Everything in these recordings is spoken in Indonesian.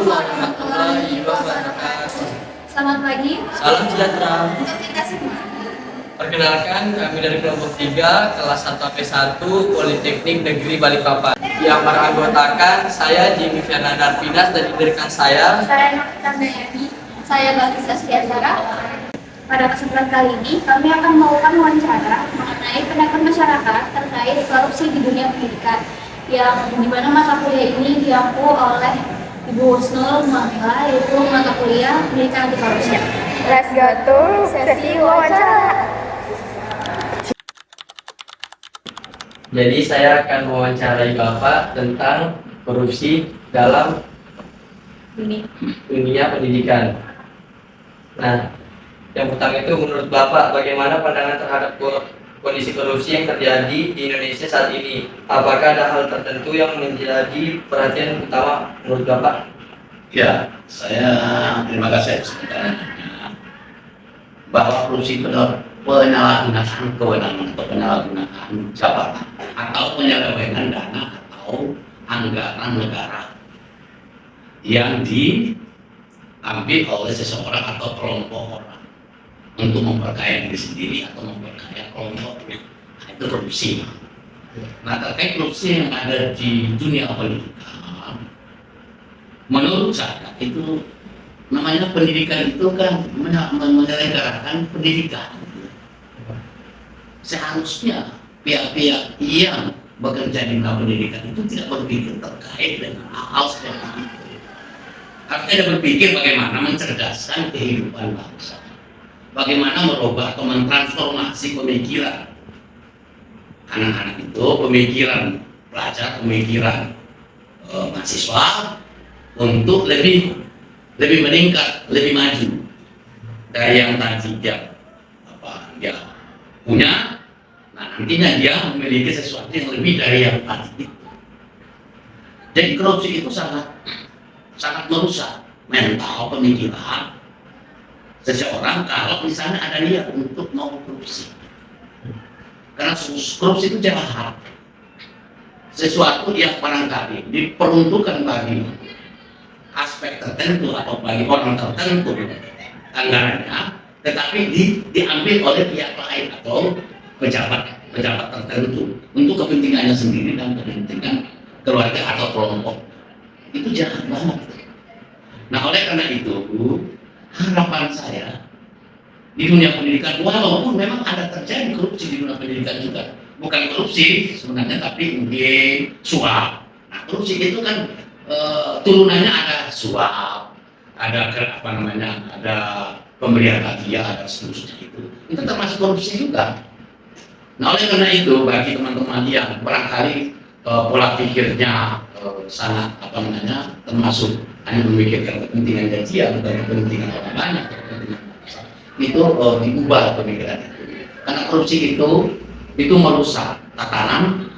Assalamualaikum warahmatullahi wabarakatuh. Selamat pagi. Salam sejahtera. Untuk kita semua. Perkenalkan, kami dari kelompok 3, kelas 1 AP1, Politeknik Negeri Balikpapan. Yang beranggotakan saya Jimmy Fernanda Arvinas dan diberikan saya Novita Dayani. Saya Bagus Astiasara. Pada kesempatan kali ini, kami akan melakukan wawancara mengenai pendapat masyarakat terkait korupsi di dunia pendidikan, yang dimana mata kuliah ini diampu oleh Ibu Husnul Muamila, yaitu mata kuliah pendidikan anti korupsi. Let's go to sesi wawancara. Jadi saya akan mewawancarai Bapak tentang korupsi dalam dunia pendidikan. Nah, yang pertama itu menurut Bapak bagaimana pandangan terhadap kondisi korupsi yang terjadi di Indonesia saat ini? Apakah ada hal tertentu yang menjadi perhatian utama menurut Bapak? Ya, saya terima kasih atas pertanyaannya. Bahwa korupsi itu adalah penyalahgunaan kewenangan atau penyalahgunaan jabatan atau penyelewengan dana atau anggaran negara yang diambil oleh seseorang atau kelompok orang untuk memperkaya diri sendiri atau memperkaya kelompoknya. Nah, itu korupsi. Nah, terkait korupsi yang ada di dunia pendidikan, menurut saya itu namanya pendidikan itu kan menyelenggarakan pendidikan. Seharusnya pihak-pihak yang bekerja di dalam pendidikan itu tidak berpikir terkait dengan hal-hal seperti itu. Artinya berpikir bagaimana mencerdaskan kehidupan bangsa, bagaimana merubah atau mentransformasi pemikiran anak-anak itu, pemikiran pelajar, pemikiran mahasiswa untuk lebih meningkat, lebih maju dari yang tadi dia punya. Nah, nantinya dia memiliki sesuatu yang lebih dari yang tadi itu. Jadi korupsi itu sangat merusak mental pemikiran seseorang kalau misalnya ada niat untuk mau korupsi. Karena korupsi itu jahat, sesuatu yang barangkali diperuntukkan bagi aspek tertentu atau bagi orang tertentu anggarannya, tetapi diambil oleh pihak lain atau pejabat tertentu untuk kepentingannya sendiri dan kepentingan keluarga atau kelompok. Itu jahat banget. Nah, oleh karena itu harapan saya di dunia pendidikan, walaupun memang ada terjadi korupsi di dunia pendidikan juga, bukan korupsi sebenarnya tapi mungkin suap. Nah, korupsi itu kan turunannya ada suap, ada ada pemberian hadiah, ada seterusnya itu termasuk korupsi juga. Nah, oleh karena itu bagi teman-teman yang barangkali pola pikirnya sangat termasuk hanya memikirkan kepentingan gajian atau kepentingan orang banyak, itu diubah pemikiran itu. Karena korupsi itu merusak tatanan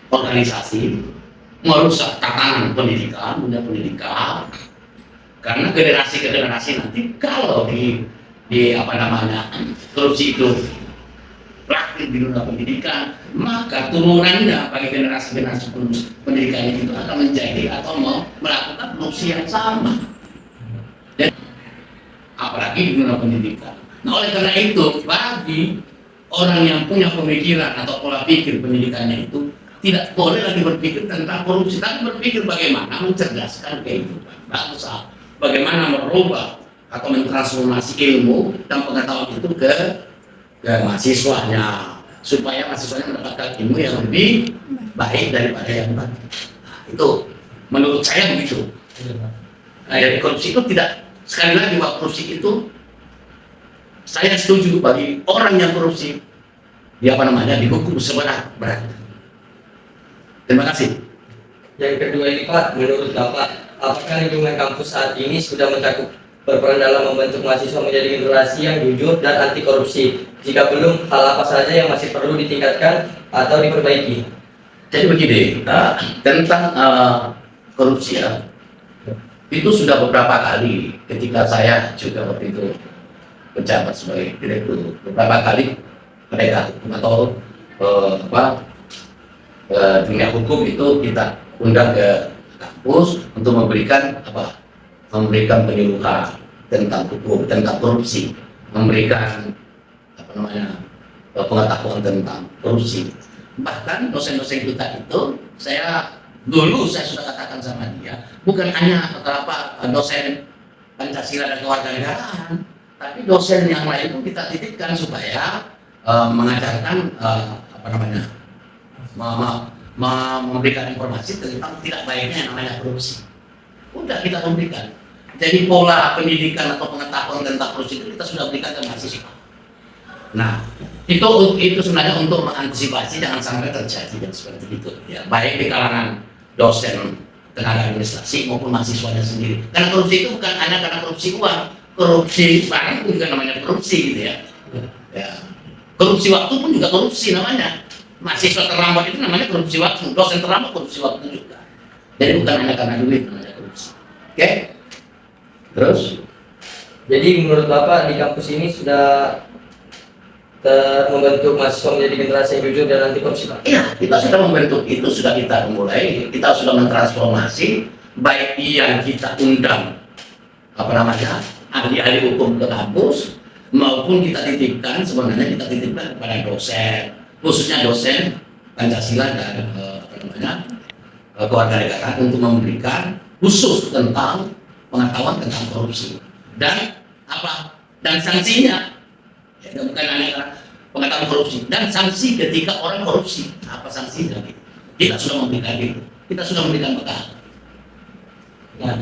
organisasi, merusak tatanan pendidikan, dunia pendidikan. Karena generasi nanti kalau korupsi itu praktik di dunia pendidikan, maka turunannya bagi generasi pendidikan itu akan menjadi atau melakukan korupsi yang sama. Dan apalagi di dunia pendidikan. Nah, oleh karena itu bagi orang yang punya pemikiran atau pola pikir pendidikannya itu tidak boleh lagi berpikir tentang korupsi, tapi berpikir bagaimana mencerdaskan kehidupan bangsa, bagaimana merubah atau mentransformasi ilmu dan pengetahuan itu ke mahasiswanya, supaya mahasiswanya mendapatkan ilmu yang lebih baik daripada yang tadi. Nah, itu menurut saya begitu. Nah, jadi korupsi itu tidak, sekali lagi bahwa korupsi itu saya setuju bagi orang yang korupsi dihukum seberat-beratnya. Terima kasih. Yang kedua ini Pak, menurut Bapak, apakah lingkungan kampus saat ini sudah mencakup berperan dalam membentuk mahasiswa menjadi generasi yang jujur dan anti korupsi? Jika belum, hal apa saja yang masih perlu ditingkatkan atau diperbaiki? Jadi begini, tentang korupsi ya, itu sudah beberapa kali ketika saya juga waktu itu menjabat sebagai direktur, beberapa kali mereka atau dunia hukum itu kita undang ke kampus. kampus untuk memberikan apa? Memberikan penyuluhan tentang hukum, tentang korupsi, memberikan apa namanya pengetahuan tentang korupsi. Bahkan dosen-dosen kita itu saya sudah katakan sama dia, bukan hanya dosen Pancasila dan kewarganegaraan, tapi dosen yang lain pun kita titipkan supaya mengajarkan apa namanya memberikan informasi tentang tidak baiknya yang namanya korupsi. Udah kita memberikan. Jadi pola pendidikan atau pengetahuan tentang korupsi itu kita sudah berikan ke mahasiswa. Nah, itu sebenarnya untuk mengantisipasi jangan sampai terjadi yang seperti itu. Ya, baik di kalangan dosen, tenaga administrasi maupun mahasiswanya sendiri. Karena korupsi itu bukan hanya karena korupsi uang, korupsi barang pun juga namanya korupsi gitu ya. Ya. Korupsi waktu pun juga korupsi namanya. Mahasiswa terlambat itu namanya korupsi waktu, dosen terlambat korupsi waktu juga. Jadi bukan hanya karena duit namanya korupsi. Oke? Terus? Jadi menurut Bapak di kampus ini sudah membentuk mahasiswa menjadi generasi yang jujur dan anti korupsi, Pak? Iya, kita sudah membentuk itu, sudah kita mulai, kita sudah mentransformasi, baik yang kita undang apa namanya ahli-ahli hukum ke kampus, maupun kita titipkan sebenarnya kita titipkan kepada dosen, khususnya dosen Pancasila dan apa namanya kewarganegaraan untuk memberikan khusus tentang pengetahuan tentang korupsi dan apa dan sanksinya. Ya, bukan hanya pengetahuan korupsi dan sanksi ketika orang korupsi, apa sanksinya? Kita sudah memberikan itu, kita sudah memberikan bekal. Nah,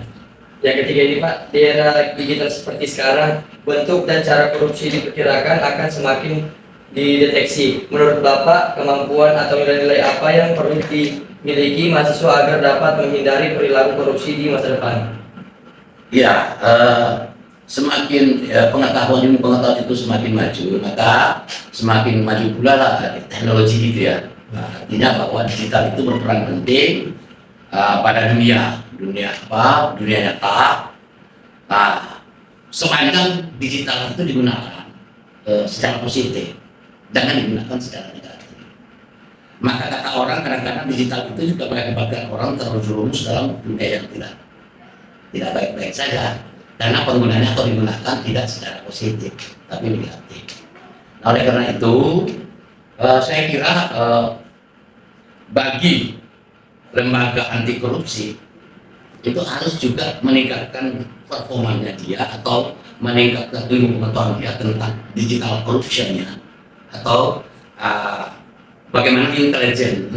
yang ketiga ini Pak, di era digital seperti sekarang, bentuk dan cara korupsi diperkirakan akan semakin dideteksi. Menurut Bapak, kemampuan atau nilai-nilai apa yang perlu dimiliki mahasiswa agar dapat menghindari perilaku korupsi di masa depan? Ya, semakin pengetahuan itu semakin maju, maka semakin maju pula lah teknologi itu ya. Nah, artinya bahwa digital itu berperan penting pada dunia nyata. Nah, sepanjang digital itu digunakan secara positif, jangan digunakan secara negatif. Maka kata orang kadang-kadang digital itu juga mengakibatkan orang terjerumus dalam dunia yang tidak baik-baik saja. Karena penggunanya atau digunakan tidak secara positif, tapi negatif. Nah, oleh karena itu, saya kira bagi lembaga anti korupsi itu harus juga meningkatkan performanya dia atau meningkatkan ilmu pengetahuan dia tentang digital corruptionnya atau bagaimana intelijen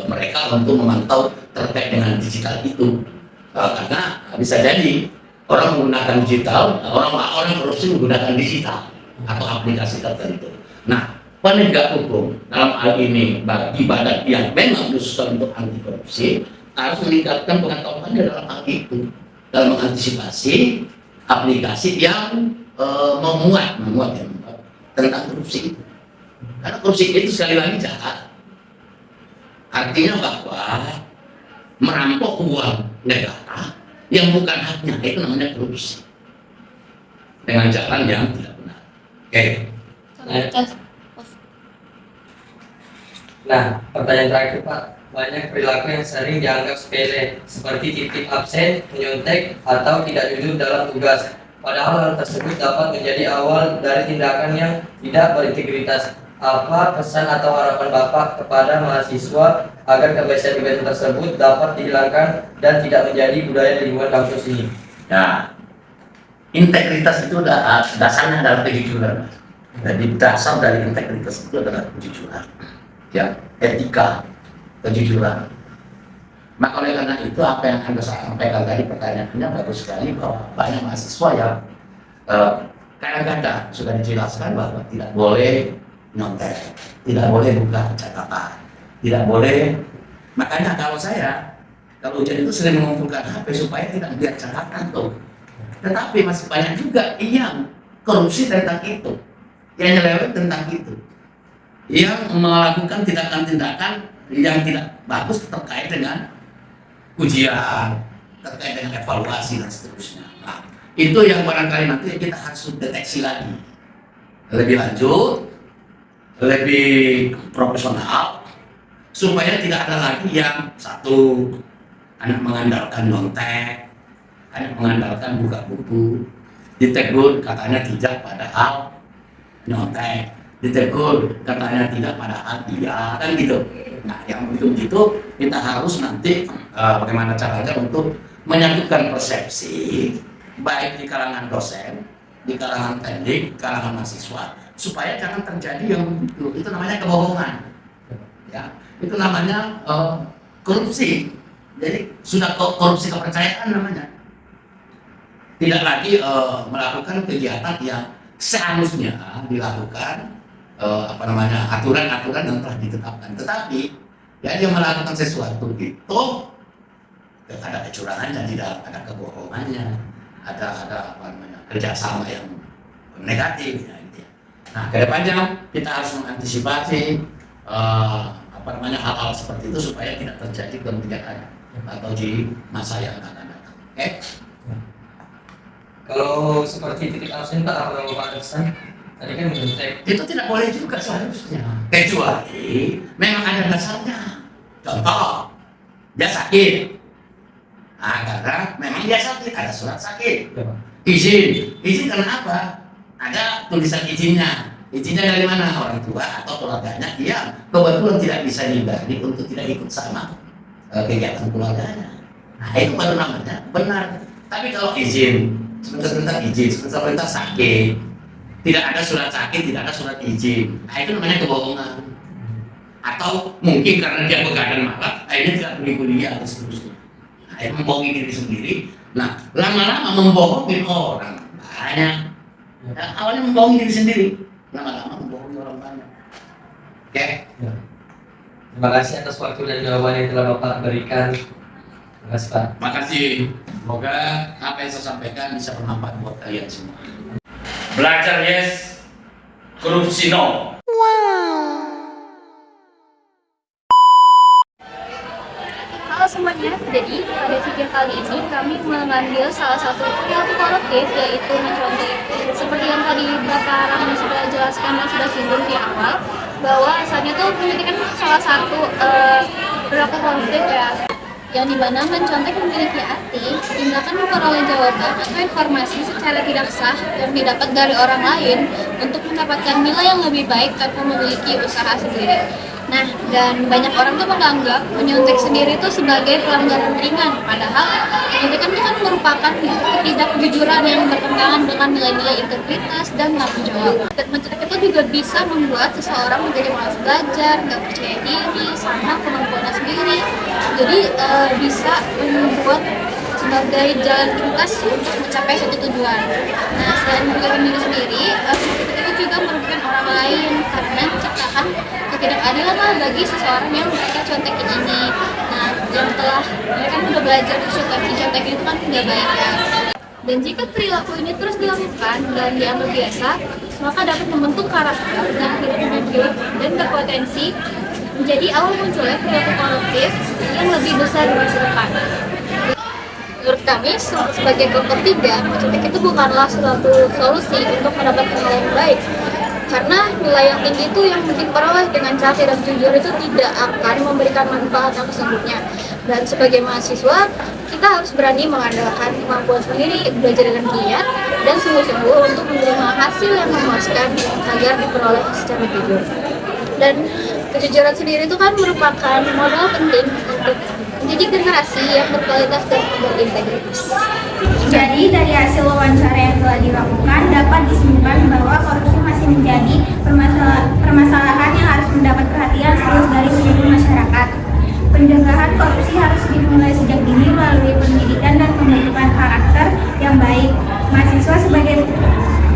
mereka untuk memantau terkait dengan digital itu. Karena bisa jadi orang menggunakan digital, orang korupsi menggunakan digital atau aplikasi tertentu. Nah, penegak hukum dalam hal ini bagi badan yang memang khusus untuk anti korupsi harus meningkatkan pengetahuannya dalam hal itu, dalam mengantisipasi aplikasi yang memuat tentang korupsi itu. Karena korupsi itu sekali lagi jahat. Artinya bahwa merampok uang negara yang bukan haknya, itu namanya korupsi dengan jalan yang tidak benar. Oke. Nah, pertanyaan terakhir Pak, banyak perilaku yang sering dianggap sepele seperti titip absen, menyontek, atau tidak jujur dalam tugas. Padahal hal tersebut dapat menjadi awal dari tindakan yang tidak berintegritas. Apa pesan atau harapan Bapak kepada mahasiswa agar kebiasaan-kebiasaan tersebut dapat dihilangkan dan tidak menjadi budaya di lingkungan kampus ini? Nah, integritas itu dasarnya adalah kejujuran. Jadi dasar dari integritas itu adalah kejujuran, ya, etika, kejujuran. Maka oleh karena itu apa yang Anda sampaikan tadi pertanyaannya bagus sekali, bahwa banyak mahasiswa yang kadang-kadang sudah dijelaskan bahwa tidak boleh nyontek, tidak boleh buka catatan, tidak boleh. Makanya kalau ujian itu sering mengumpulkan HP supaya tidak melihat catatan tuh. Tetapi masih banyak juga yang korupsi tentang itu, yang nyeleweng tentang itu, yang melakukan tindakan-tindakan yang tidak bagus terkait dengan ujian, terkait dengan evaluasi dan seterusnya. Nah, itu yang barangkali nanti kita harus deteksi lagi lebih lanjut, lebih profesional, supaya tidak ada lagi yang satu anak mengandalkan nyontek, anak mengandalkan buka buku, ditegur katanya tidak padahal nyontek, ditegur katanya tidak padahal iya, kan gitu. Nah, yang begitu kita harus nanti bagaimana caranya untuk menyatukan persepsi baik di kalangan dosen, di kalangan teknik, di kalangan mahasiswa, supaya jangan terjadi yang itu namanya kebohongan, ya, itu namanya korupsi. Jadi sudah korupsi kepercayaan namanya. Tidak lagi melakukan kegiatan yang seharusnya dilakukan aturan-aturan yang telah ditetapkan. Tetapi ya dia melakukan sesuatu itu ada kecurangannya, tidak ada kebohongannya, ada kerjasama yang negatif. Ya, gitu. Nah, kedepannya kita harus mengantisipasi hal-hal seperti itu supaya tidak terjadi kemudian atau di masa yang akan datang. Oke? Kalau seperti titik absen Pak, apa yang Bapak pesan? Tadi kan menyontek. Itu tidak boleh juga seharusnya. Kecuali memang ada dasarnya. Contoh, dia sakit. Nah, karena memang dia sakit, ada surat sakit. Izin karena apa? Ada tulisan izinnya. Izinnya dari mana? Orang tua atau keluarganya dia kebetulan tidak bisa dihindari untuk tidak ikut sama kegiatan keluarganya. Nah, itu baru namanya benar. Tapi kalau izin, sebentar izin, sebentar sakit, tidak ada surat sakit, tidak ada surat izin, nah itu namanya kebohongan. Atau mungkin karena dia begadang malam, akhirnya tidak pergi kuliah dan seterusnya. Nah, itu membohongi diri sendiri. Nah, lama-lama membohongi orang banyak. Nah, awalnya membohongi diri sendiri, lama-lama membohongi orang banyak. Oke? Ya. Terima kasih atas waktu dan jawaban yang telah Bapak berikan. Terima kasih Pak. Makasih. Semoga apa yang saya sampaikan bisa bermanfaat buat kalian semua. Belajar yes, korupsi no. Halo semuanya, jadi pada video kali ini kami mengambil salah satu perilaku koruptif yaitu mencontek. Seperti yang tadi Bapak Rahman sudah jelaskan dan sudah singgung di awal, bahwa asalnya tuh menjadi kan salah satu perilaku koruptif ya, yang dimana mencontek memiliki arti tindakan memperoleh jawaban atau informasi secara tidak sah yang didapat dari orang lain untuk mendapatkan nilai yang lebih baik tanpa memiliki usaha sendiri. Nah, dan banyak orang tuh menganggap menyontek sendiri itu sebagai pelanggaran ringan, padahal menyontek itu kan merupakan ketidakjujuran yang bertentangan dengan nilai-nilai integritas dan tanggung jawab. Dan mencontek itu juga bisa membuat seseorang menjadi malas belajar, nggak percaya diri, sama kemampuannya sendiri. Jadi bisa membuat sebagai jalan pintas untuk mencapai suatu tujuan. Nah, selain merugikan diri sendiri, itu juga merugikan orang lain karena menciptakan ketidakadilan lah bagi seseorang yang mereka contekin ini. Nah, yang telah mereka udah belajar dicontekin itu kan tidak baik ya. Dan jika perilaku ini terus dilakukan dan dianggap biasa, maka dapat membentuk karakter yang tidak jujur dan berpotensi menjadi awal munculnya perilaku koruptif yang lebih besar di masa depan. Menurut kami, sebagai kelompok 3, mencontek itu bukanlah suatu solusi untuk mendapatkan hal yang baik. Karena nilai yang tinggi itu yang diperoleh dengan cara tidak jujur itu tidak akan memberikan manfaat yang sesungguhnya. Dan sebagai mahasiswa, kita harus berani mengandalkan kemampuan sendiri, belajar dengan giat, dan sungguh-sungguh untuk menerima hasil yang memuaskan agar diperoleh secara jujur. Dan kejujuran sendiri itu kan merupakan modal penting untuk menjadi generasi yang berkualitas dan berintegritas. Jadi dari hasil wawancara yang telah dilakukan dapat disimpulkan bahwa korupsi masih menjadi permasalahan yang harus mendapat perhatian serius dari seluruh masyarakat. Pencegahan korupsi harus dimulai sejak dini melalui pendidikan dan pembentukan karakter yang baik. Mahasiswa sebagai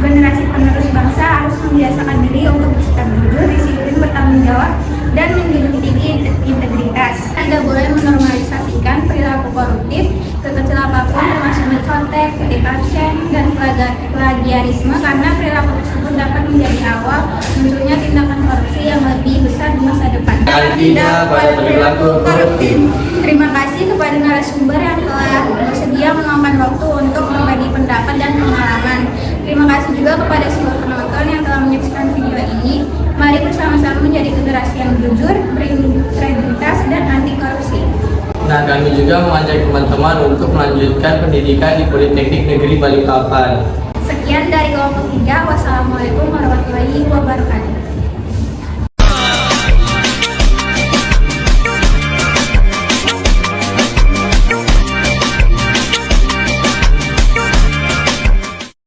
generasi penerus bangsa harus membiasakan diri untuk bersikap jujur, disiplin, bertanggung jawab, dan menjunjung tinggi integritas. Tidak boleh menormalisasikan perilaku koruptif sekecil apapun, termasuk mencontek, ketik absen, dan plagiarisme, karena perilaku tersebut dapat menjadi awal munculnya tindakan korupsi yang lebih besar di masa depan. Tidak pada perilaku koruptif. Terima kasih kepada narasumber yang telah bersedia meluangkan waktu untuk berbagi pendapat dan pengalaman. Terima kasih juga kepada seluruh penonton yang telah menyaksikan video ini. Mari bersama-sama menjadi generasi yang jujur, berintegritas, dan anti korupsi. Nah, kami juga mengajak teman-teman untuk melanjutkan pendidikan di Politeknik Negeri Balikpapan. Sekian dari kelompok 3. Wassalamualaikum warahmatullahi wabarakatuh.